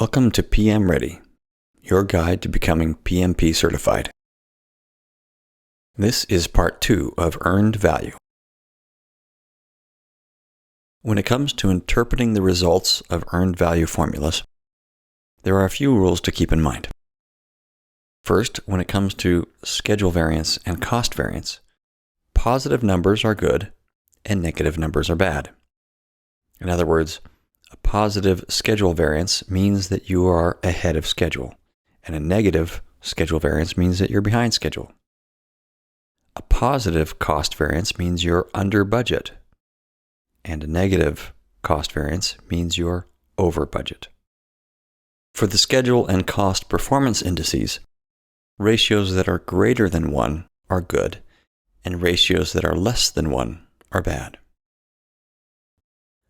Welcome to PM Ready, your guide to becoming PMP certified. This is part 2 of Earned Value. When it comes to interpreting the results of earned value formulas, there are a few rules to keep in mind. First, when it comes to schedule variance and cost variance, positive numbers are good and negative numbers are bad. In other words, a positive schedule variance means that you are ahead of schedule, and a negative schedule variance means that you're behind schedule. A positive cost variance means you're under budget, and a negative cost variance means you're over budget. For the schedule and cost performance indices, ratios that are greater than 1 are good, and ratios that are less than 1 are bad.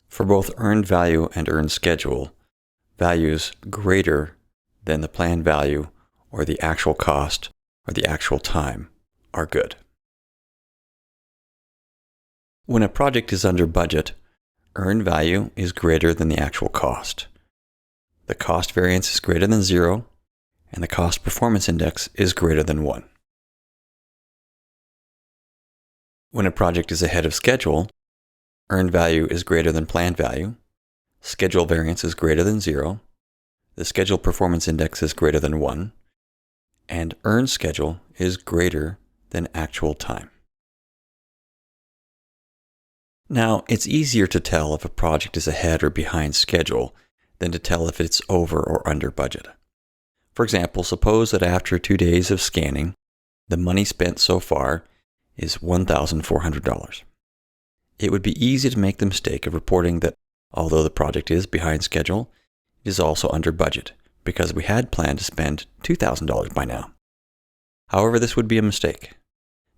For both earned value and earned schedule, values greater than the planned value or the actual cost or the actual time are good. When a project is under budget, earned value is greater than the actual cost. The cost variance is greater than 0, and the cost performance index is greater than 1. When a project is ahead of schedule, earned value is greater than planned value, schedule variance is greater than 0, the schedule performance index is greater than 1, and earned schedule is greater than actual time. Now, it's easier to tell if a project is ahead or behind schedule than to tell if it's over or under budget. For example, suppose that after 2 days of scanning, the money spent so far is $1,400. It would be easy to make the mistake of reporting that although the project is behind schedule, it is also under budget because we had planned to spend $2,000 by now. However, this would be a mistake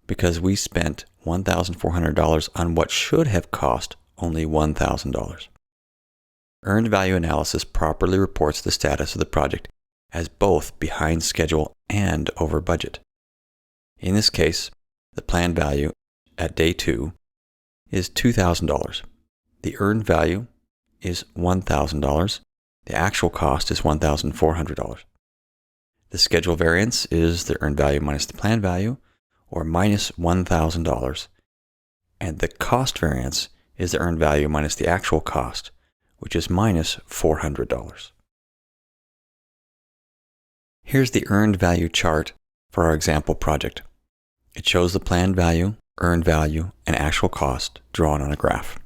because we spent $1,400 on what should have cost only $1,000. Earned value analysis properly reports the status of the project as both behind schedule and over budget. In this case, the planned value at day 2 is $2,000. The earned value is $1,000. The actual cost is $1,400. The schedule variance is the earned value minus the planned value, or minus $1,000. And the cost variance is the earned value minus the actual cost, which is minus $400. Here's the earned value chart for our example project. It shows the planned value, earned value, and actual cost drawn on a graph.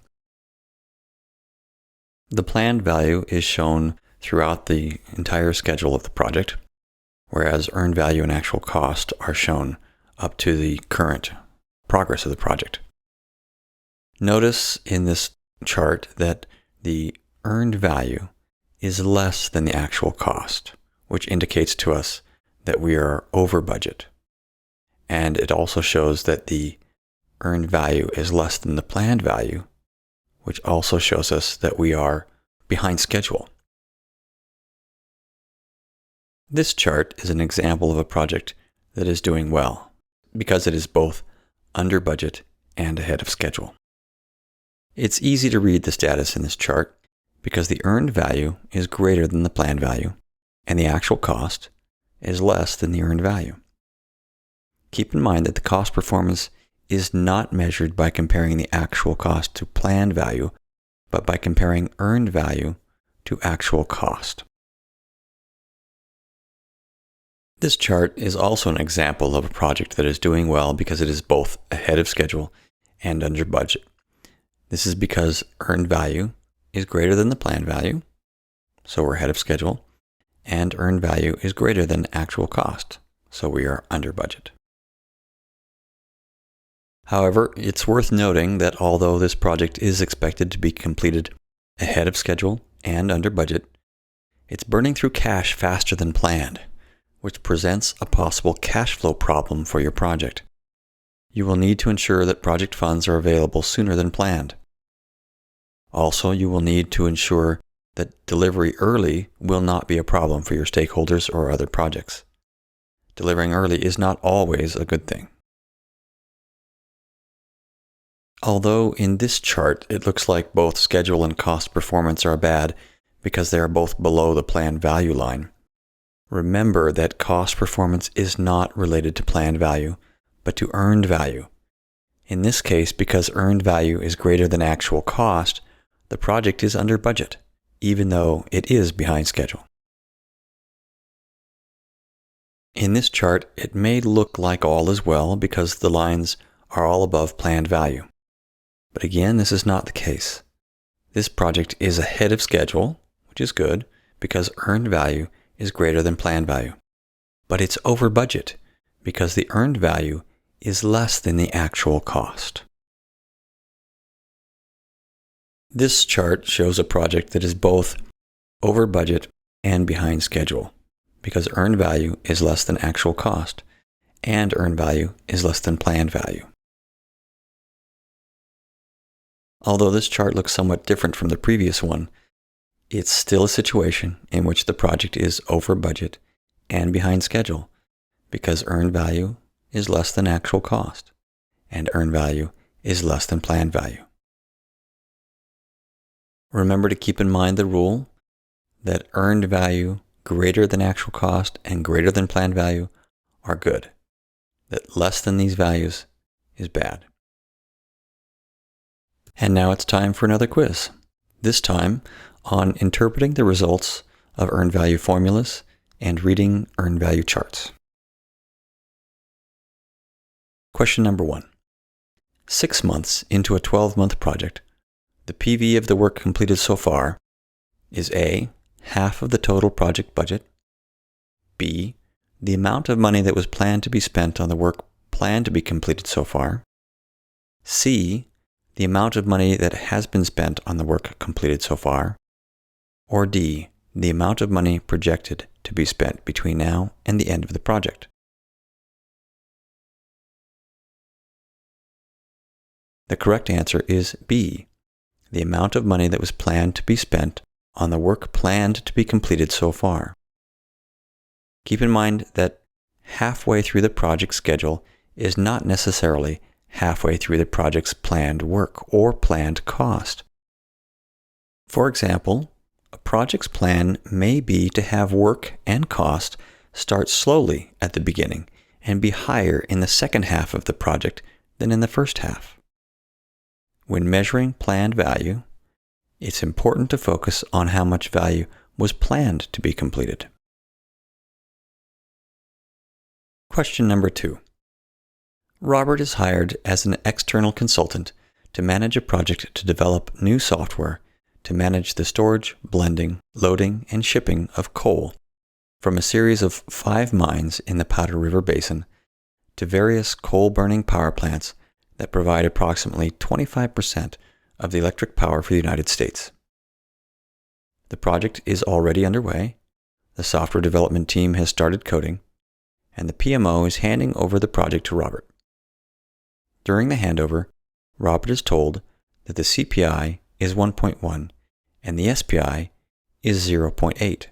The planned value is shown throughout the entire schedule of the project, whereas earned value and actual cost are shown up to the current progress of the project. Notice in this chart that the earned value is less than the actual cost, which indicates to us that we are over budget. And it also shows that the earned value is less than the planned value, which also shows us that we are behind schedule. This chart is an example of a project that is doing well because it is both under budget and ahead of schedule. It's easy to read the status in this chart because the earned value is greater than the planned value and the actual cost is less than the earned value. Keep in mind that the cost performance is not measured by comparing the actual cost to planned value, but by comparing earned value to actual cost. This chart is also an example of a project that is doing well because it is both ahead of schedule and under budget. This is because earned value is greater than the planned value, so we're ahead of schedule, and earned value is greater than actual cost, so we are under budget. However, it's worth noting that although this project is expected to be completed ahead of schedule and under budget, it's burning through cash faster than planned, which presents a possible cash flow problem for your project. You will need to ensure that project funds are available sooner than planned. Also, you will need to ensure that delivery early will not be a problem for your stakeholders or other projects. Delivering early is not always a good thing. Although in this chart it looks like both schedule and cost performance are bad because they are both below the planned value line. Remember that cost performance is not related to planned value, but to earned value. In this case, because earned value is greater than actual cost, the project is under budget, even though it is behind schedule. In this chart, it may look like all is well because the lines are all above planned value. But again, this is not the case. This project is ahead of schedule, which is good, because earned value is greater than planned value. But it's over budget, because the earned value is less than the actual cost. This chart shows a project that is both over budget and behind schedule, because earned value is less than actual cost, and earned value is less than planned value. Although this chart looks somewhat different from the previous one, it's still a situation in which the project is over budget and behind schedule, because earned value is less than actual cost, and earned value is less than planned value. Remember to keep in mind the rule that earned value greater than actual cost and greater than planned value are good, that less than these values is bad. And now it's time for another quiz, this time on interpreting the results of earned value formulas and reading earned value charts. Question number 1. 6 months into a 12-month project, the PV of the work completed so far is A, half of the total project budget, B, the amount of money that was planned to be spent on the work planned to be completed so far, C, the amount of money that has been spent on the work completed so far, or D, the amount of money projected to be spent between now and the end of the project. The correct answer is B, the amount of money that was planned to be spent on the work planned to be completed so far. Keep in mind that halfway through the project schedule is not necessarily halfway through the project's planned work or planned cost. For example, a project's plan may be to have work and cost start slowly at the beginning and be higher in the second half of the project than in the first half. When measuring planned value, it's important to focus on how much value was planned to be completed. Question number 2. Robert is hired as an external consultant to manage a project to develop new software to manage the storage, blending, loading, and shipping of coal from a series of 5 mines in the Powder River Basin to various coal-burning power plants that provide approximately 25% of the electric power for the United States. The project is already underway, the software development team has started coding, and the PMO is handing over the project to Robert. During the handover, Robert is told that the CPI is 1.1 and the SPI is 0.8.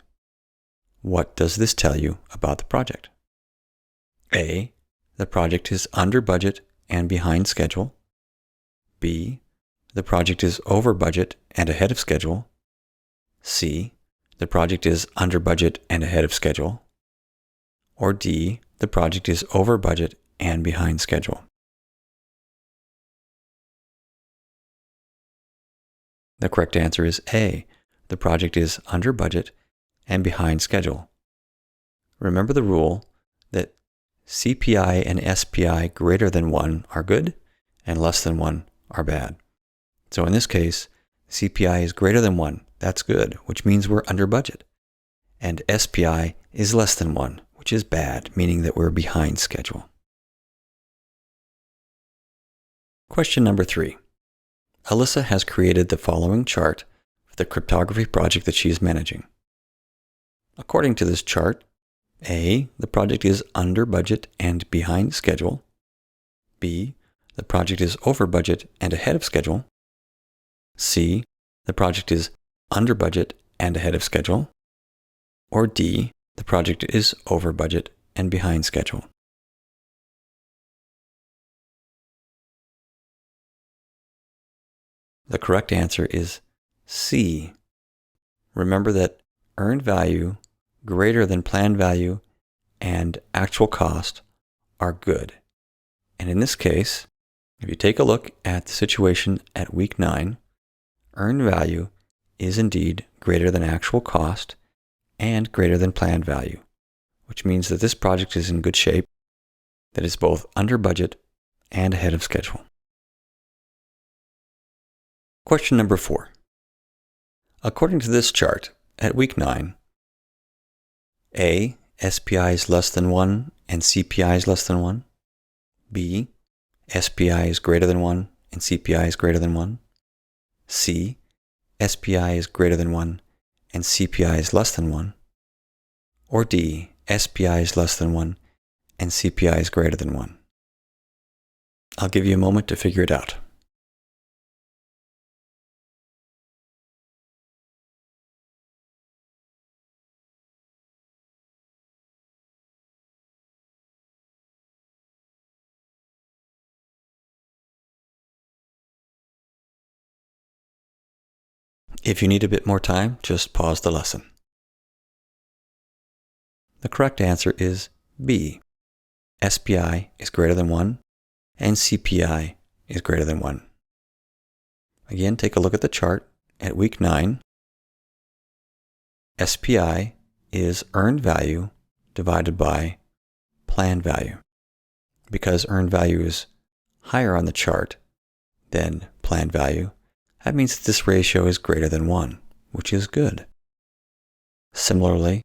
What does this tell you about the project? A, the project is under budget and behind schedule. B, the project is over budget and ahead of schedule. C, the project is under budget and ahead of schedule. Or D, the project is over budget and behind schedule. The correct answer is A, the project is under budget and behind schedule. Remember the rule that CPI and SPI greater than 1 are good and less than 1 are bad. So in this case, CPI is greater than 1, that's good, which means we're under budget. And SPI is less than 1, which is bad, meaning that we're behind schedule. Question number 3. Alyssa has created the following chart for the cryptography project that she is managing. According to this chart, A, the project is under budget and behind schedule. B, the project is over budget and ahead of schedule. C, the project is under budget and ahead of schedule. Or D, the project is over budget and behind schedule. The correct answer is C. remember that earned value greater than planned value and actual cost are good. And in this case, if you take a look at the situation at week 9, earned value is indeed greater than actual cost and greater than planned value, which means that this project is in good shape, that it's both under budget and ahead of schedule. Question number 4. According to this chart, at week 9, A, SPI is less than 1 and CPI is less than 1. B, SPI is greater than 1 and CPI is greater than 1. C, SPI is greater than 1 and CPI is less than 1. Or D, SPI is less than 1 and CPI is greater than 1. I'll give you a moment to figure it out. If you need a bit more time, just pause the lesson. The correct answer is B. SPI is greater than 1 and CPI is greater than 1. Again, take a look at the chart at week 9. SPI is earned value divided by planned value. Because earned value is higher on the chart than planned value, that means that this ratio is greater than 1, which is good. Similarly,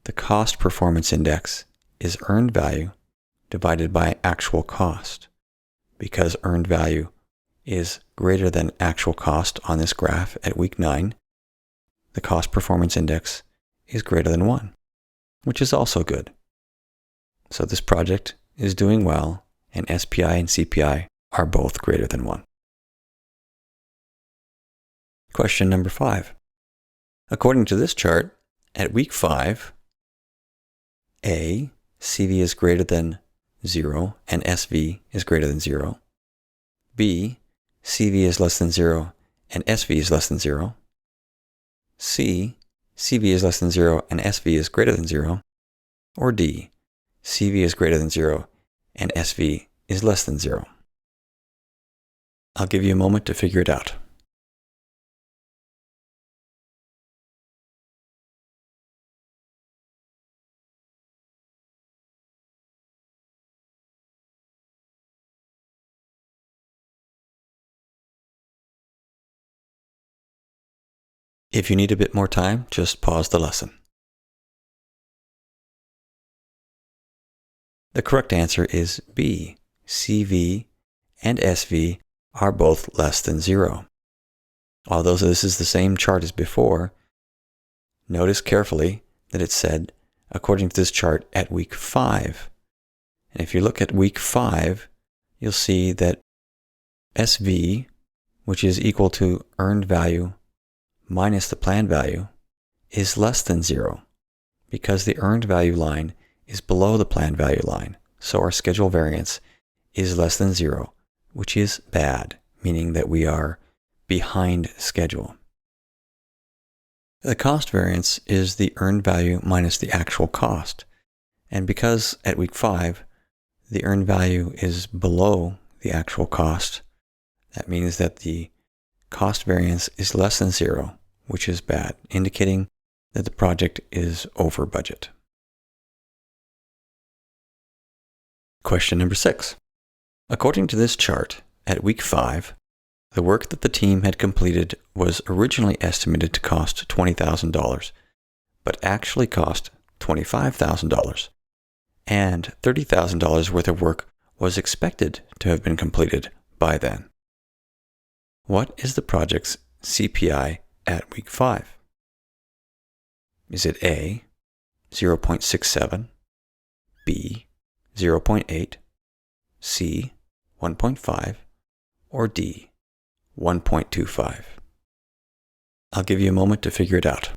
the cost performance index is earned value divided by actual cost. Because earned value is greater than actual cost on this graph at week 9, the cost performance index is greater than 1, which is also good. So this project is doing well, and SPI and CPI are both greater than 1. Question number 5. According to this chart, at week 5, A, CV is greater than 0 and SV is greater than 0. B, CV is less than 0 and SV is less than 0. C, CV is less than 0 and SV is greater than 0. Or D, CV is greater than 0 and SV is less than 0. I'll give you a moment to figure it out. If you need a bit more time, just pause the lesson. The correct answer is B. CV and SV are both less than 0. Although this is the same chart as before, notice carefully that it said, according to this chart, at week 5. And if you look at week 5, you'll see that SV, which is equal to earned value minus the planned value, is less than 0 because the earned value line is below the planned value line. So our schedule variance is less than 0, which is bad, meaning that we are behind schedule. The cost variance is the earned value minus the actual cost. And because at week 5, the earned value is below the actual cost, that means that the cost variance is less than 0, which is bad, indicating that the project is over budget. Question number 6. According to this chart, at week 5, the work that the team had completed was originally estimated to cost $20,000, but actually cost $25,000, and $30,000 worth of work was expected to have been completed by then. What is the project's CPI at week 5? Is it A, 0.67, B, 0.8, C, 1.5, or D, 1.25? I'll give you a moment to figure it out.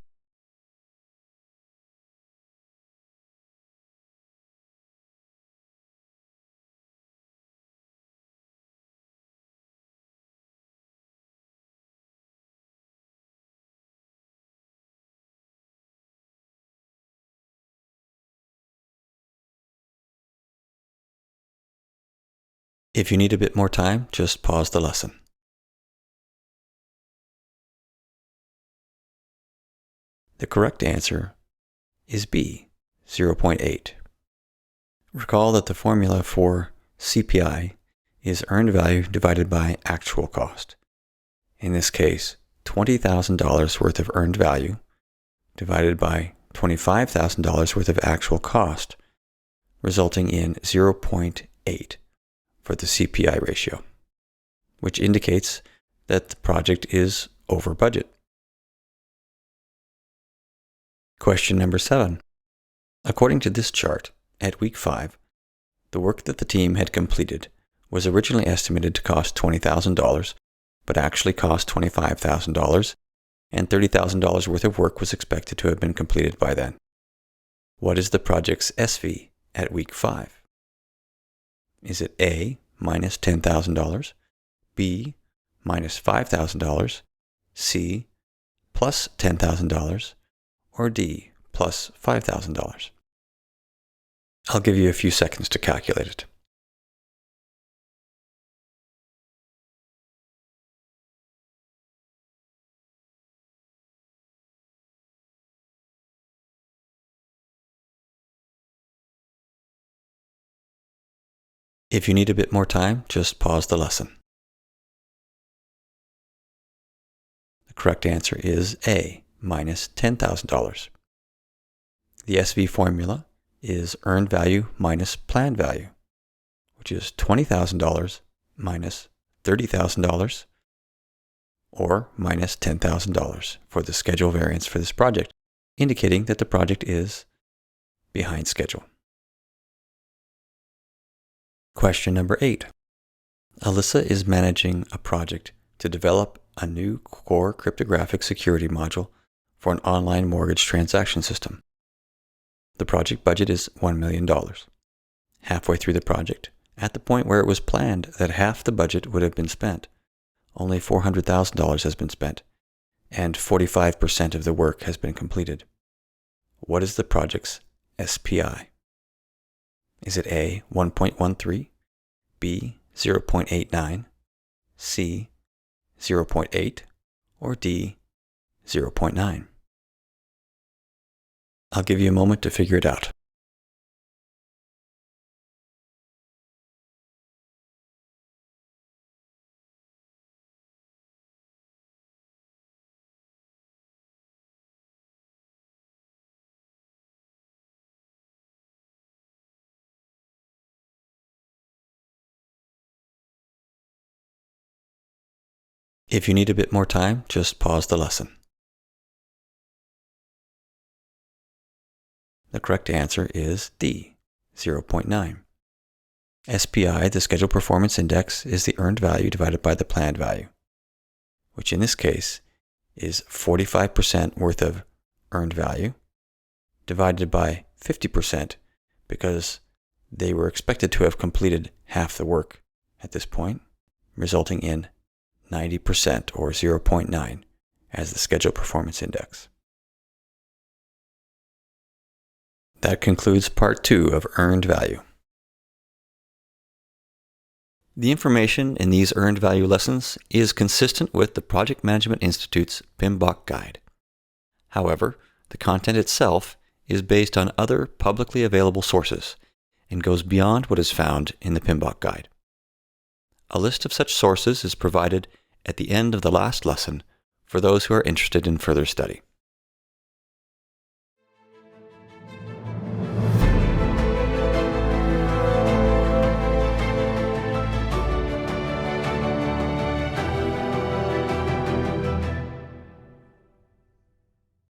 If you need a bit more time, just pause the lesson. The correct answer is B, 0.8. Recall that the formula for CPI is earned value divided by actual cost. In this case, $20,000 worth of earned value divided by $25,000 worth of actual cost, resulting in 0.8 for the CPI ratio, which indicates that the project is over budget. Question number 7. According to this chart, at week 5, the work that the team had completed was originally estimated to cost $20,000, but actually cost $25,000, and $30,000 worth of work was expected to have been completed by then. What is the project's SV at week 5? Is it A, minus $10,000, B, minus $5,000, C, plus $10,000, or D, plus $5,000? I'll give you a few seconds to calculate it. If you need a bit more time, just pause the lesson. The correct answer is A, minus $10,000. The SV formula is earned value minus planned value, which is $20,000 minus $30,000, or minus $10,000 for the schedule variance for this project, indicating that the project is behind schedule. Question number 8. Alyssa is managing a project to develop a new core cryptographic security module for an online mortgage transaction system. The project budget is $1 million. Halfway through the project, at the point where it was planned that half the budget would have been spent, only $400,000 has been spent, and 45% of the work has been completed. What is the project's SPI? Is it A, 1.13, B, 0.89, C, 0.8, or D, 0.9? I'll give you a moment to figure it out. If you need a bit more time, just pause the lesson. The correct answer is D, 0.9. SPI, the Schedule Performance Index, is the earned value divided by the planned value, which in this case is 45% worth of earned value divided by 50% because they were expected to have completed half the work at this point, resulting in 90% or 0.9 as the Schedule Performance Index. That concludes part 2 of earned value. The information in these earned value lessons is consistent with the Project Management Institute's PMBOK guide. However, the content itself is based on other publicly available sources and goes beyond what is found in the PMBOK guide. A list of such sources is provided at the end of the last lesson for those who are interested in further study.